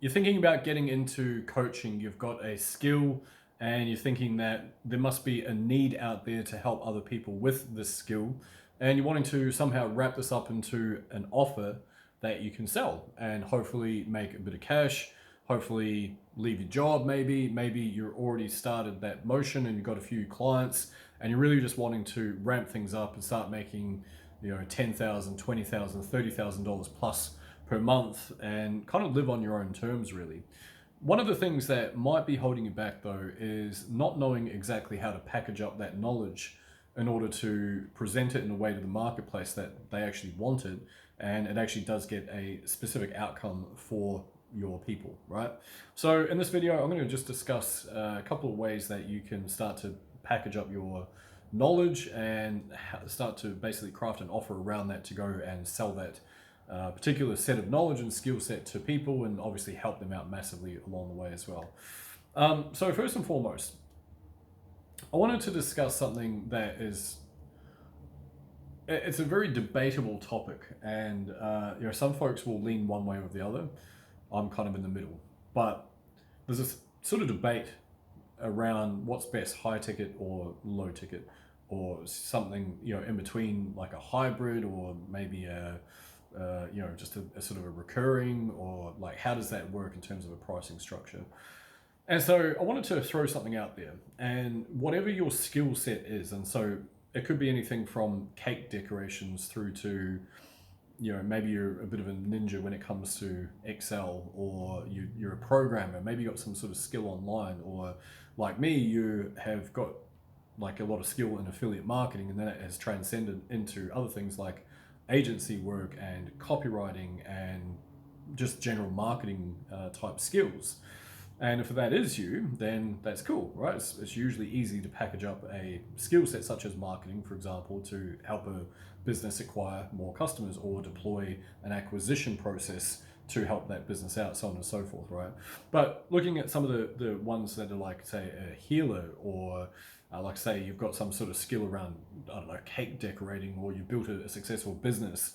you're thinking about getting into coaching, you've got a skill, and you're thinking that there must be a need out there to help other people with this skill, and you're wanting to somehow wrap this up into an offer that you can sell and hopefully make a bit of cash, hopefully leave your job, maybe you're already started that motion and you've got a few clients and you're really just wanting to ramp things up and start making, $10,000, $20,000, $30,000 plus per month and kind of live on your own terms, really. One of the things that might be holding you back, though, is not knowing exactly how to package up that knowledge in order to present it in a way to the marketplace that they actually want it, and it actually does get a specific outcome for your people, right? So in this video, I'm going to just discuss a couple of ways that you can start to package up your knowledge and start to basically craft an offer around that to go and sell that particular set of knowledge and skill set to people, and obviously help them out massively along the way as well. So first and foremost, I wanted to discuss something that it's a very debatable topic, and some folks will lean one way or the other. I'm kind of in the middle, but there's this sort of debate around what's best, high ticket or low ticket, or something in between, like a hybrid, or maybe just a sort of a recurring, or like how does that work in terms of a pricing structure. And so I wanted to throw something out there, and whatever your skill set is, and so it could be anything from cake decorations through to, maybe you're a bit of a ninja when it comes to Excel, or you're a programmer, maybe you got some sort of skill online, or like me, you have got like a lot of skill in affiliate marketing, and then it has transcended into other things like agency work and copywriting and just general marketing type skills. And if that is you, then that's cool, right? It's usually easy to package up a skill set such as marketing, for example, to help a business acquire more customers, or deploy an acquisition process to help that business out, so on and so forth, right? But looking at some of the ones that are like, say, a healer, or like, say, you've got some sort of skill around, I don't know, cake decorating, or you built a successful business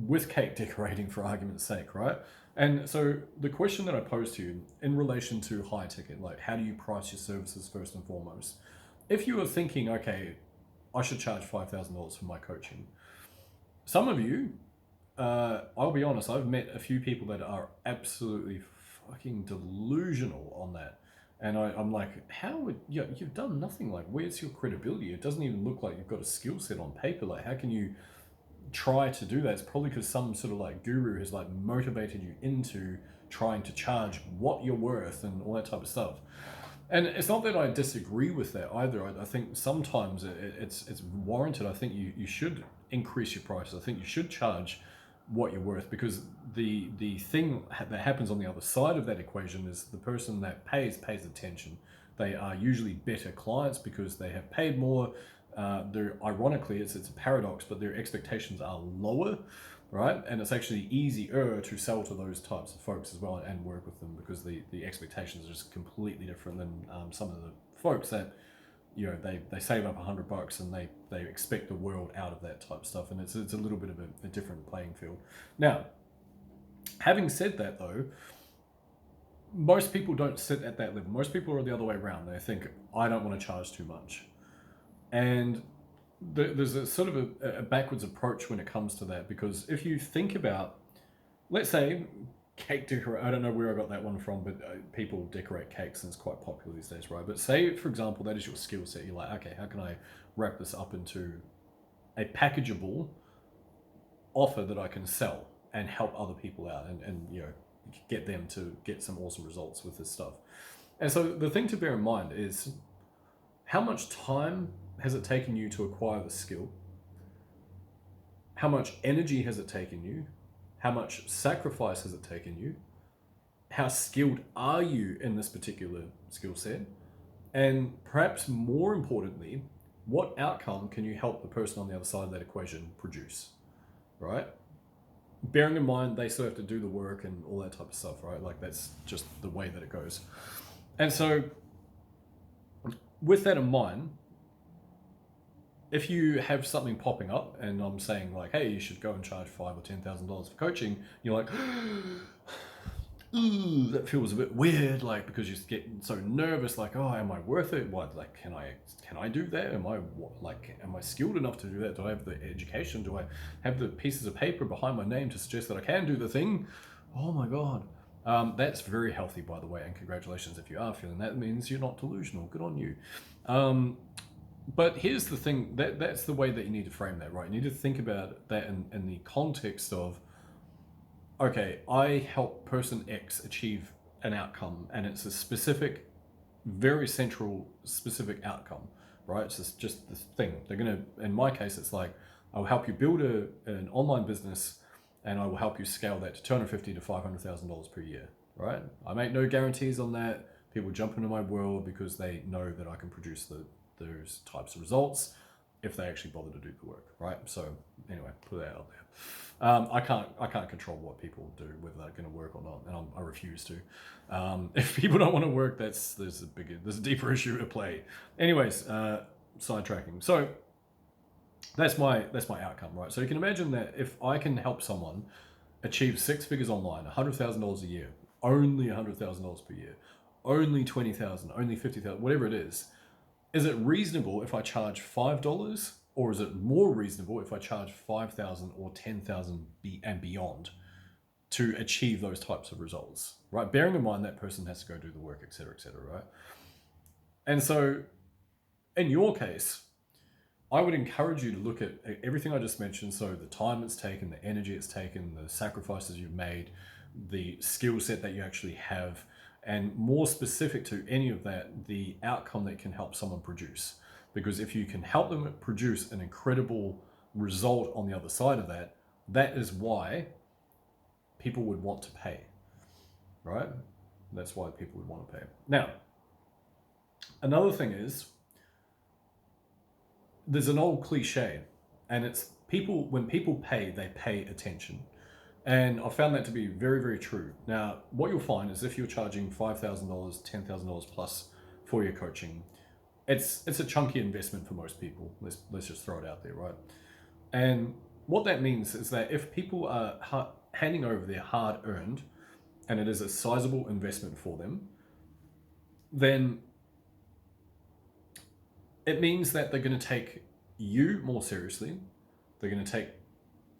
with cake decorating, for argument's sake, right? And so the question that I pose to you in relation to high ticket, like how do you price your services first and foremost? If you are thinking, okay, I should charge $5,000 for my coaching, some of you, I'll be honest, I've met a few people that are absolutely fucking delusional on that. And I'm like, how would you've done nothing? Like, where's your credibility? It doesn't even look like you've got a skill set on paper. Like, how can you try to do that? It's probably because some sort of like guru has like motivated you into trying to charge what you're worth and all that type of stuff. And it's not that I disagree with that either. I think sometimes it's warranted. I think you should increase your prices. I think you should charge what you're worth, because the thing that happens on the other side of that equation is the person that pays attention. They are usually better clients because they have paid more. They're, ironically, it's a paradox, but their expectations are lower, right? And it's actually easier to sell to those types of folks as well and work with them, because the expectations are just completely different than some of the folks that they save up $100 and they expect the world out of that type of stuff, and it's a little bit of a different playing field. Now, having said that, though, most people don't sit at that level. Most people are the other way around. They think, I don't want to charge too much. And there's a sort of a backwards approach when it comes to that, because if you think about, let's say, cake decorate, I don't know where I got that one from, but people decorate cakes and it's quite popular these days, right? But say, for example, that is your skill set. You're like, okay, how can I wrap this up into a packageable offer that I can sell and help other people out, and get them to get some awesome results with this stuff. And so the thing to bear in mind is, how much time has it taken you to acquire the skill? How much energy has it taken you? How much sacrifice has it taken you? How skilled are you in this particular skill set? And perhaps more importantly, what outcome can you help the person on the other side of that equation produce, right? Bearing in mind, they still have to do the work and all that type of stuff, right? Like, that's just the way that it goes. And so with that in mind, if you have something popping up and I'm saying like, hey, you should go and charge $5,000 or $10,000 for coaching, you're like, ooh, that feels a bit weird, like, because you get so nervous, like, oh, am I worth it? What, like, can I do that? Am I skilled enough to do that? Do I have the education? Do I have the pieces of paper behind my name to suggest that I can do the thing? Oh my God. That's very healthy, by the way, and congratulations if you are feeling that. It means you're not delusional. Good on you. But here's the thing, that's the way that you need to frame that, right? You need to think about that in the context of, okay, I help person X achieve an outcome, and it's a specific, very central, specific outcome, right? It's just this thing. They're gonna, in my case, it's like, I'll help you build an online business, and I will help you scale that to $250,000 to $500,000 per year, right? I make no guarantees on that. People jump into my world because they know that I can produce those types of results if they actually bother to do the work, right? So anyway, put that out there. I can't control what people do, whether they're going to work or not, and I refuse to. If people don't want to work, there's a deeper issue at play. Anyways, sidetracking. So that's my outcome, right? So you can imagine that if I can help someone achieve 6 figures online, $100,000 a year, only $100,000 per year, only 20,000, only 50,000, whatever it is it reasonable if I charge $5, or is it more reasonable if I charge 5,000 or 10,000 and beyond to achieve those types of results, right? Bearing in mind that person has to go do the work, etc., right? And so, in your case, I would encourage you to look at everything I just mentioned. So the time it's taken, the energy it's taken, the sacrifices you've made, the skill set that you actually have, and more specific to any of that, the outcome that can help someone produce. Because if you can help them produce an incredible result on the other side of that, that is why people would want to pay, right? That's why people would want to pay. Now, another thing is, there's an old cliche, and it's when people pay, they pay attention. And I found that to be very, very true. Now, what you'll find is if you're charging $5,000, $10,000 plus for your coaching, it's a chunky investment for most people. Let's just throw it out there, right? And what that means is that if people are handing over their hard-earned, and it is a sizable investment for them, then it means that they're going to take you more seriously. They're going to take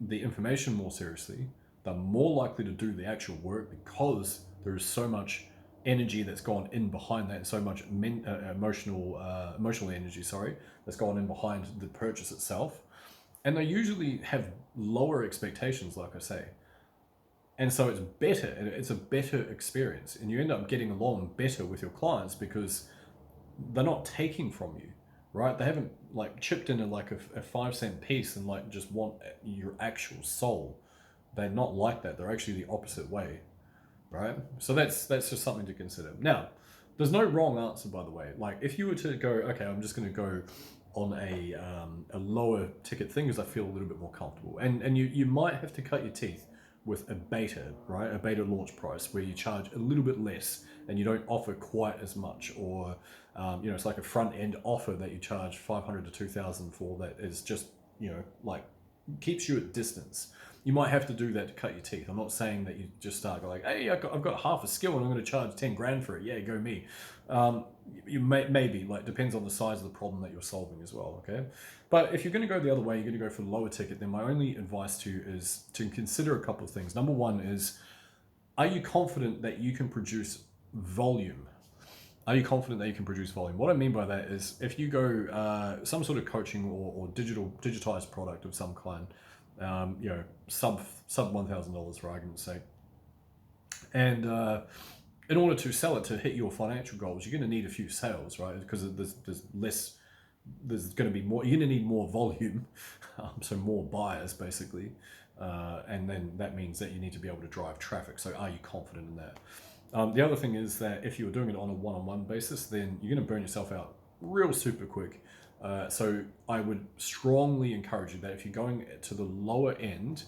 the information more seriously. They're more likely to do the actual work because there is so much energy that's gone in behind that, so much emotional energy, that's gone in behind the purchase itself. And they usually have lower expectations, like I say. And so it's a better experience, and you end up getting along better with your clients because they're not taking from you, right? They haven't like chipped in like a 5-cent piece and like just want your actual soul. They're not like that. They're actually the opposite way, right? So that's just something to consider. Now, there's no wrong answer, by the way. Like if you were to go, okay, I'm just going to go on a lower ticket thing because I feel a little bit more comfortable, and you might have to cut your teeth with a beta, right? A beta launch price where you charge a little bit less and you don't offer quite as much, or it's like a front end offer that you charge 500 to 2,000 for that is just like keeps you at distance. You might have to do that to cut your teeth. I'm not saying that you just start like, hey, I've got half a skill and I'm going to charge 10 grand for it. Yeah, go me. You maybe like depends on the size of the problem that you're solving as well. Okay, but if you're going to go the other way, you're going to go for the lower ticket. Then my only advice to you is to consider a couple of things. Number one is, are you confident that you can produce volume? Are you confident that you can produce volume? What I mean by that is if you go some sort of coaching or digitized product of some kind, sub $1,000 for argument's sake, and in order to sell it to hit your financial goals, you're going to need a few sales, right? Because there's going to be more. You're going to need more volume, so more buyers basically, and then that means that you need to be able to drive traffic. So are you confident in that? The other thing is that if you're doing it on a one-on-one basis, then you're going to burn yourself out real super quick. So I would strongly encourage you that if you're going to the lower end,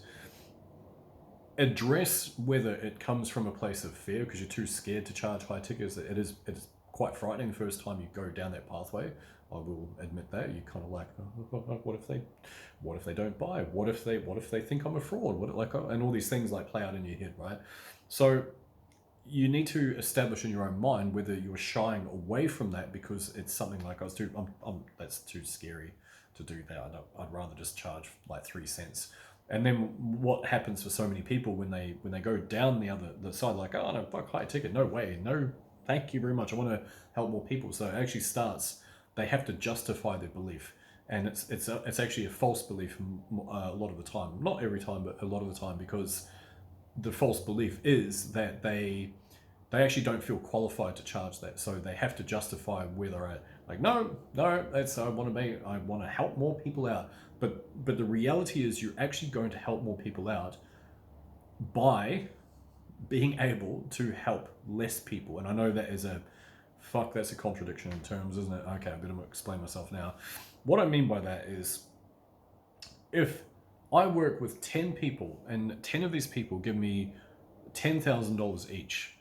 address whether it comes from a place of fear because you're too scared to charge high tickets. It is quite frightening the first time you go down that pathway. I will admit that. You kind of like, what if they don't buy? What if they think I'm a fraud? And all these things like play out in your head, right? So you need to establish in your own mind whether you're shying away from that because it's something like that's too scary to do that. I'd rather just charge like 3 cents. And then what happens for so many people when they go down the side, like, oh no, fuck high ticket, no way, no, thank you very much. I want to help more people. So it actually starts. They have to justify their belief, and it's actually a false belief a lot of the time. Not every time, but a lot of the time, because the false belief is that they actually don't feel qualified to charge that, so they have to justify where they're at. Like, no, that's I want to help more people out, but the reality is you're actually going to help more people out by being able to help less people. And I know that is that's a contradiction in terms, isn't it? Okay, I'm going to explain myself now. What I mean by that is, if I work with 10 people and 10 of these people give me $10,000 each,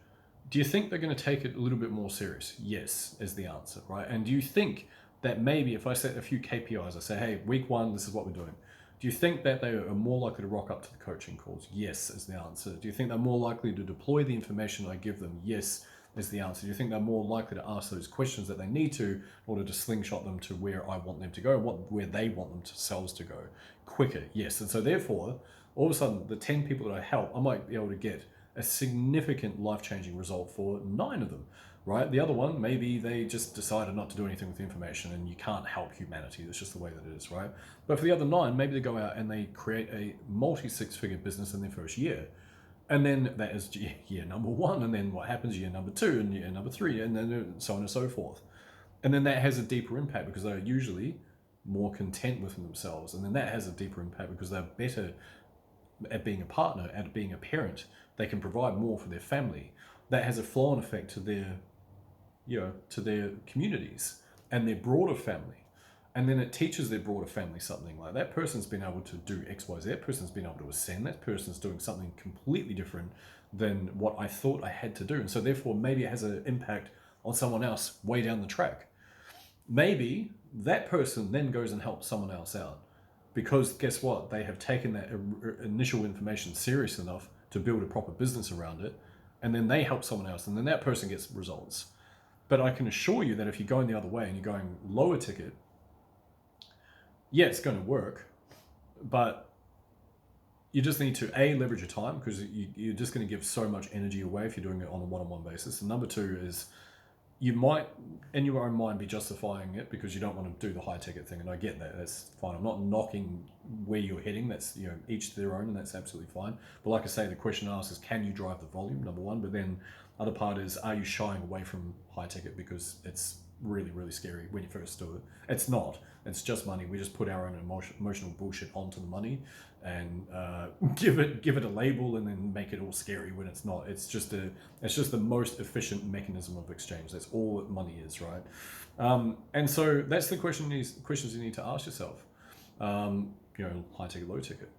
do you think they're going to take it a little bit more serious? Yes, is the answer, right? And do you think that maybe if I set a few KPIs, I say, hey, week 1, this is what we're doing, do you think that they are more likely to rock up to the coaching calls? Yes, is the answer. Do you think they're more likely to deploy the information I give them? Yes, is the answer. Do you think they're more likely to ask those questions that they need to in order to slingshot them to where I want them to go, where they want themselves to go quicker? Yes. And so therefore, all of a sudden, the 10 people that I help, I might be able to get a significant life-changing result for 9 of them, right? The other one, maybe they just decided not to do anything with the information and you can't help humanity. That's just the way that it is, right? But for the other 9, maybe they go out and they create a multi-six-figure business in their first year. And then that is year number 1. And then what happens year number 2 and year number 3, and then so on and so forth. And then that has a deeper impact because they're usually more content within themselves. And then that has a deeper impact because they're better at being a partner, at being a parent. They can provide more for their family. That has a flow-on effect to their, to their communities and their broader family. And then it teaches their broader family something like that person's been able to do X, Y, Z. That person's been able to ascend. That person's doing something completely different than what I thought I had to do. And so therefore, maybe it has an impact on someone else way down the track. Maybe that person then goes and helps someone else out because guess what? They have taken that initial information serious enough to build a proper business around it. And then they help someone else. And then that person gets results. But I can assure you that if you're going the other way and you're going lower ticket, yeah, it's going to work, but you just need to leverage your time because you're just going to give so much energy away if you're doing it on a one-on-one basis. And number 2 is you might, in your own mind, be justifying it because you don't want to do the high ticket thing. And I get that. That's fine. I'm not knocking where you're heading. That's, each to their own, and that's absolutely fine. But like I say, the question asked is, can you drive the volume? Number 1. But then other part is, are you shying away from high ticket because it's really, really scary when you first do it? It's not. It's just money. We just put our own emotional bullshit onto the money and give it a label and then make it all scary when it's not. It's just the most efficient mechanism of exchange. That's all that money is, right? And so that's the questions you need to ask yourself. High ticket, low ticket.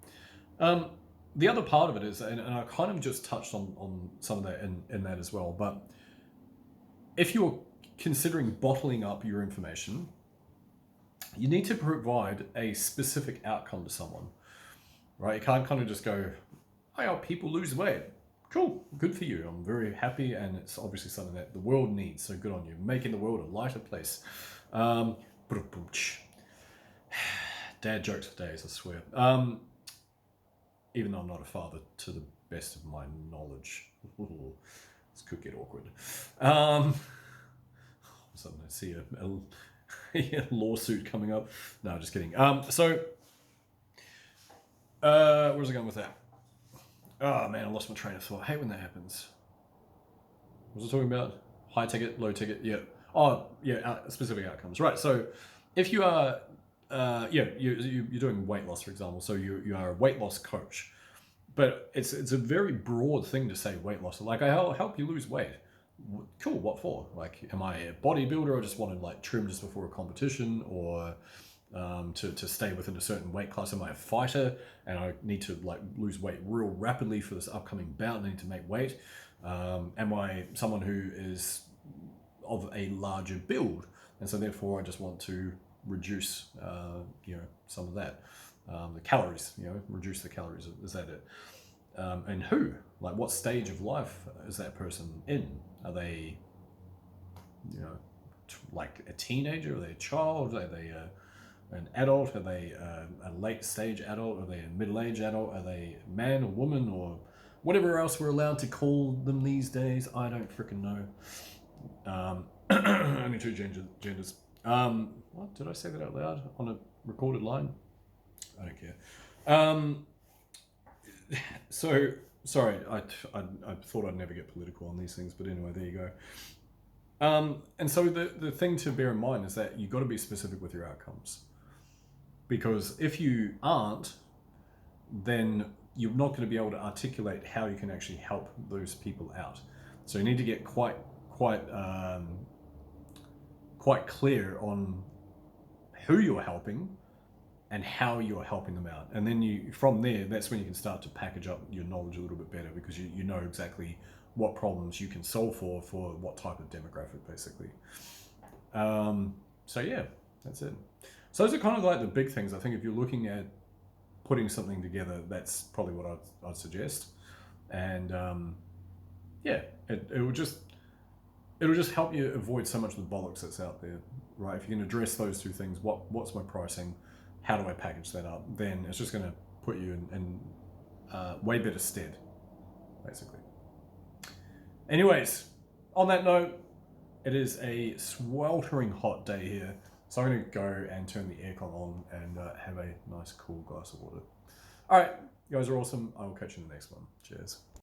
The other part of it is, and I kind of just touched on some of that in that as well, but if you're considering bottling up your information, you need to provide a specific outcome to someone, right? You can't kind of just go, I help people lose weight. Cool, good for you. I'm very happy, and it's obviously something that the world needs, so good on you. Making the world a lighter place. Dad jokes for days, I swear. Even though I'm not a father, to the best of my knowledge. This could get awkward. Suddenly I see a lawsuit coming up. No, just kidding. So where's I going with that? Oh man, I lost my train of thought. I hate when that happens. What was I talking about? High ticket, low ticket. Yeah. Oh yeah, specific outcomes. Right. So if you are, you're doing weight loss, for example. So you are a weight loss coach, but it's a very broad thing to say weight loss. Like I'll help you lose weight. Cool, what for? Like, am I a bodybuilder? I just want to trim just before a competition, or to stay within a certain weight class? Am I a fighter and I need to lose weight real rapidly for this upcoming bout and I need to make weight? Am I someone who is of a larger build and so therefore I just want to reduce some of that, the calories, reduce the calories? Is that it? and who, like what stage of life is that person in? Are they, you know, like a teenager? Are they a child? Are they an adult? Are they a late stage adult? Are they a middle-aged adult? Are they a man or woman or whatever else we're allowed to call them these days? I don't freaking know. Only two genders. What did I say that out loud on a recorded line? I don't care. So sorry, I thought I'd never get political on these things, but anyway, there you go. And so the thing to bear in mind is that you've got to be specific with your outcomes, because if you aren't, then you're not going to be able to articulate how you can actually help those people out. So you need to get quite clear on who you're helping and how you're helping them out. And then from there, that's when you can start to package up your knowledge a little bit better, because you know exactly what problems you can solve for what type of demographic, basically. So yeah, that's it. So those are kind of like the big things. I think if you're looking at putting something together, that's probably what I'd suggest. And yeah, it'll just help you avoid so much of the bollocks that's out there, right? If you can address those two things, what's my pricing, how do I package that up, then it's just going to put you in way better stead, basically. Anyways, on that note, it is a sweltering hot day here, so I'm going to go and turn the aircon on and have a nice cool glass of water. All right, you guys are awesome. I will catch you in the next one. Cheers.